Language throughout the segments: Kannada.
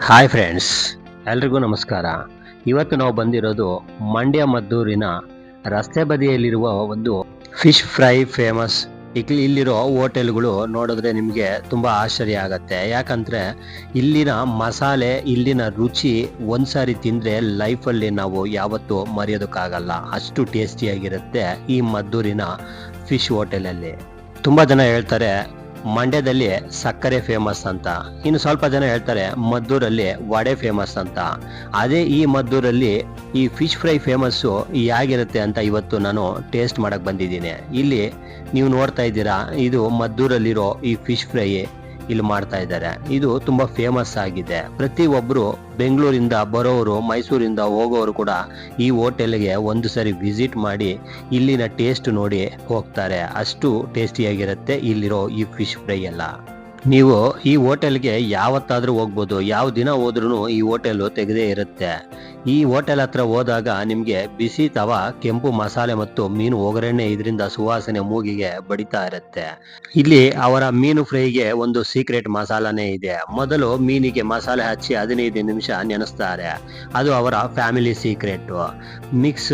ಹಾಯ್ ಫ್ರೆಂಡ್ಸ್, ಎಲ್ರಿಗೂ ನಮಸ್ಕಾರ. ಇವತ್ತು ನಾವು ಬಂದಿರೋದು ಮಂಡ್ಯ ಮದ್ದೂರಿನ ರಸ್ತೆ ಬದಿಯಲ್ಲಿರುವ ಒಂದು ಫಿಶ್ ಫ್ರೈ ಫೇಮಸ್. ಇಲ್ಲಿರೋ ಹೋಟೆಲ್ಗಳು ನೋಡಿದ್ರೆ ನಿಮಗೆ ತುಂಬ ಆಶ್ಚರ್ಯ ಆಗತ್ತೆ. ಯಾಕಂದರೆ ಇಲ್ಲಿನ ಮಸಾಲೆ, ಇಲ್ಲಿನ ರುಚಿ ಒಂದ್ಸಾರಿ ತಿಂದರೆ ಲೈಫಲ್ಲಿ ನಾವು ಯಾವತ್ತೂ ಮರೆಯೋದಕ್ಕಾಗಲ್ಲ. ಅಷ್ಟು ಟೇಸ್ಟಿಯಾಗಿರುತ್ತೆ ಈ ಮದ್ದೂರಿನ ಫಿಶ್ ಹೋಟೆಲಲ್ಲಿ. ತುಂಬ ಜನ ಹೇಳ್ತಾರೆ ಮಂಡ್ಯದಲ್ಲಿ ಸಕ್ಕರೆ ಫೇಮಸ್ ಅಂತ, ಇನ್ನು ಸ್ವಲ್ಪ ಜನ ಹೇಳ್ತಾರೆ ಮದ್ದೂರಲ್ಲಿ ವಡೆ ಫೇಮಸ್ ಅಂತ. ಅದೇ ಈ ಮದ್ದೂರಲ್ಲಿ ಈ ಫಿಶ್ ಫ್ರೈ ಫೇಮಸ್ಸು ಹೇಗಿರುತ್ತೆ ಅಂತ ಇವತ್ತು ನಾನು ಟೇಸ್ಟ್ ಮಾಡಕ್ಕೆ ಬಂದಿದ್ದೀನಿ. ಇಲ್ಲಿ ನೀವು ನೋಡ್ತಾ ಇದ್ದೀರಾ, ಇದು ಮದ್ದೂರಲ್ಲಿರೋ ಈ ಫಿಶ್ ಫ್ರೈ ಇಲ್ಲಿ ಮಾಡ್ತಾ ಇದ್ದಾರೆ. ಇದು ತುಂಬಾ ಫೇಮಸ್ ಆಗಿದೆ. ಪ್ರತಿ ಒಬ್ರು ಬೆಂಗಳೂರಿಂದ ಬರೋರು, ಮೈಸೂರಿಂದ ಹೋಗೋರು ಕೂಡ ಈ ಹೋಟೆಲ್ಗೆ ಒಂದು ಸರಿ ವಿಸಿಟ್ ಮಾಡಿ ಇಲ್ಲಿನ ಟೇಸ್ಟ್ ನೋಡಿ ಹೋಗ್ತಾರೆ. ಅಷ್ಟು ಟೇಸ್ಟಿಯಾಗಿರುತ್ತೆ ಇಲ್ಲಿರೋ ಈ ಫಿಶ್ ಫ್ರೈ ಎಲ್ಲ. ನೀವು ಈ ಹೋಟೆಲ್ಗೆ ಯಾವತ್ತಾದ್ರೂ ಹೋಗ್ಬೋದು, ಯಾವ ದಿನ ಹೋದ್ರೂ ಈ ಹೋಟೆಲ್ ತೆಗೆದೇ ಇರುತ್ತೆ. ಈ ಹೋಟೆಲ್ ಹತ್ರ ಹೋದಾಗ ನಿಮಗೆ ಬಿಸಿ ತವಾ, ಕೆಂಪು ಮಸಾಲೆ ಮತ್ತು ಮೀನು ಒಗ್ಗರಣೆ, ಇದರಿಂದ ಸುವಾಸನೆ ಮೂಗಿಗೆ ಬಡಿತಾ ಇರುತ್ತೆ. ಇಲ್ಲಿ ಅವರ ಮೀನು ಫ್ರೈಗೆ ಒಂದು ಸೀಕ್ರೆಟ್ ಮಸಾಲಾನೇ ಇದೆ. ಮೊದಲು ಮೀನಿಗೆ ಮಸಾಲೆ ಹಚ್ಚಿ 15 ನಿಮಿಷ ನೆನೆಸ್ತಾರೆ. ಅದು ಅವರ ಫ್ಯಾಮಿಲಿ ಸೀಕ್ರೆಟ್. ಮಿಕ್ಸ್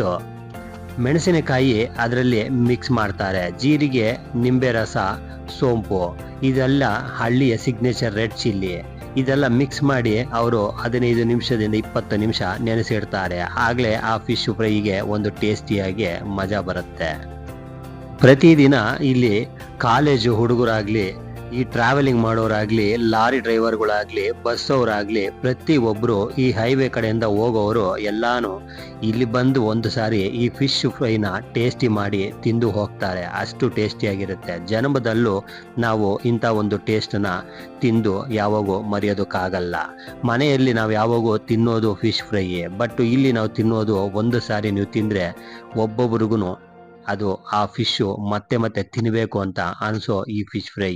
ಮೆಣಸಿನಕಾಯಿ ಅದರಲ್ಲಿ ಮಿಕ್ಸ್ ಮಾಡ್ತಾರೆ. ಜೀರಿಗೆ, ನಿಂಬೆ ರಸ, ಸೋಂಪು, ಇದೆಲ್ಲ ಹಳ್ಳಿಯ ಸಿಗ್ನೇಚರ್ ರೆಡ್ ಚಿಲ್ಲಿ. ಇದೆಲ್ಲ ಮಿಕ್ಸ್ ಮಾಡಿ ಅವರು 15 ನಿಮಿಷದಿಂದ 20 ನಿಮಿಷ ನೆನೆಸಿಡ್ತಾರೆ. ಆಗಲೇ ಆ ಫಿಶ್ ಫ್ರೈಗೆ ಒಂದು ಟೇಸ್ಟಿಯಾಗಿ ಮಜಾ ಬರುತ್ತೆ. ಪ್ರತಿದಿನ ಇಲ್ಲಿ ಕಾಲೇಜು ಹುಡುಗರಾಗ್ಲಿ, ಈ ಟ್ರಾವೆಲಿಂಗ್ ಮಾಡೋರಾಗ್ಲಿ, ಲಾರಿ ಡ್ರೈವರ್ಗಳಾಗ್ಲಿ, ಬಸ್ ಅವರಾಗ್ಲಿ, ಪ್ರತಿ ಒಬ್ರು ಈ ಹೈವೇ ಕಡೆಯಿಂದ ಹೋಗೋರು ಎಲ್ಲಾನು ಇಲ್ಲಿ ಬಂದು ಒಂದು ಸಾರಿ ಈ ಫಿಶ್ ಫ್ರೈನ ಟೇಸ್ಟಿ ಮಾಡಿ ತಿಂದು ಹೋಗ್ತಾರೆ. ಅಷ್ಟು ಟೇಸ್ಟಿಯಾಗಿರುತ್ತೆ. ಜನ್ಮದಲ್ಲೂ ನಾವು ಇಂಥ ಒಂದು ಟೇಸ್ಟನ್ನ ತಿಂದು ಯಾವಾಗೂ ಮರೆಯೋದಕ್ಕಾಗಲ್ಲ. ಮನೆಯಲ್ಲಿ ನಾವು ಯಾವಾಗೂ ತಿನ್ನೋದು ಫಿಶ್ ಫ್ರೈ, ಬಟ್ ಇಲ್ಲಿ ನಾವು ತಿನ್ನೋದು ಒಂದು ಸಾರಿ ನೀವು ತಿಂದರೆ ಒಬ್ಬೊಬ್ರಿಗೂ ಅದು ಆ ಫಿಶ್ ಮತ್ತೆ ಮತ್ತೆ ತಿನ್ನಬೇಕು ಅಂತ ಅನ್ಸೋ ಈ ಫಿಶ್ ಫ್ರೈ.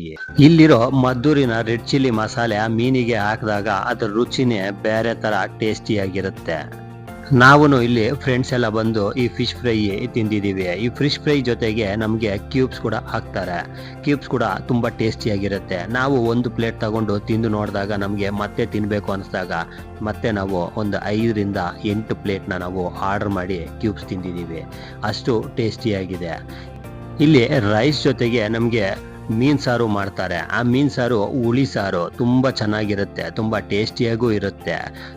ಇಲ್ಲಿರೋ ಮದ್ದೂರಿನ ರೆಡ್ ಚಿಲ್ಲಿ ಮಸಾಲೆ ಆ ಮೀನಿಗೆ ಹಾಕಿದಾಗ ಅದರ ರುಚಿನೇ ಬೇರೆ ತರ ಟೇಸ್ಟಿಯಾಗಿರುತ್ತೆ. ನಾವು ಇಲ್ಲಿ ಫ್ರೆಂಡ್ಸ್ ಎಲ್ಲ ಬಂದು ಈ ಫಿಶ್ ಫ್ರೈ ತಿಂದಿದ್ದೀವಿ. ಈ ಫಿಶ್ ಫ್ರೈ ಜೊತೆಗೆ ನಮಗೆ ಕ್ಯೂಬ್ಸ್ ಕೂಡ ಹಾಕ್ತಾರೆ. ಕ್ಯೂಬ್ಸ್ ಕೂಡ ತುಂಬ ಟೇಸ್ಟಿಯಾಗಿರುತ್ತೆ. ನಾವು ಒಂದು ಪ್ಲೇಟ್ ತಗೊಂಡು ತಿಂದು ನೋಡಿದಾಗ ನಮಗೆ ಮತ್ತೆ ತಿನ್ನಬೇಕು ಅನಿಸಿದಾಗ ಮತ್ತೆ ನಾವು ಒಂದು 5 ರಿಂದ 8 ಪ್ಲೇಟ್ನ ನಾವು ಆರ್ಡರ್ ಮಾಡಿ ಕ್ಯೂಬ್ಸ್ ತಿಂದಿದ್ದೀವಿ. ಅಷ್ಟು ಟೇಸ್ಟಿಯಾಗಿದೆ. ಇಲ್ಲಿ ರೈಸ್ ಜೊತೆಗೆ ನಮಗೆ ಮೀನು ಸಾರು ಮಾಡ್ತಾರೆ. ಆ ಮೀನು ಸಾರು ಹುಳಿ ಸಾರು ತುಂಬ ಚೆನ್ನಾಗಿರುತ್ತೆ, ತುಂಬ ಟೇಸ್ಟಿಯಾಗೂ ಇರುತ್ತೆ.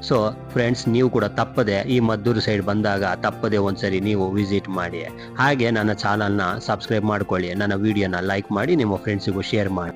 ಸೊ ಫ್ರೆಂಡ್ಸ್, ನೀವು ಕೂಡ ತಪ್ಪದೆ ಈ ಮದ್ದೂರು ಸೈಡ್ ಬಂದಾಗ ತಪ್ಪದೆ ಒಂದ್ಸರಿ ನೀವು ವಿಸಿಟ್ ಮಾಡಿ. ಹಾಗೆ ನನ್ನ ಚಾನಲ್ನ ಸಬ್ಸ್ಕ್ರೈಬ್ ಮಾಡ್ಕೊಳ್ಳಿ, ನನ್ನ ವಿಡಿಯೋನ ಲೈಕ್ ಮಾಡಿ, ನಿಮ್ಮ ಫ್ರೆಂಡ್ಸಿಗೂ ಶೇರ್ ಮಾಡಿ.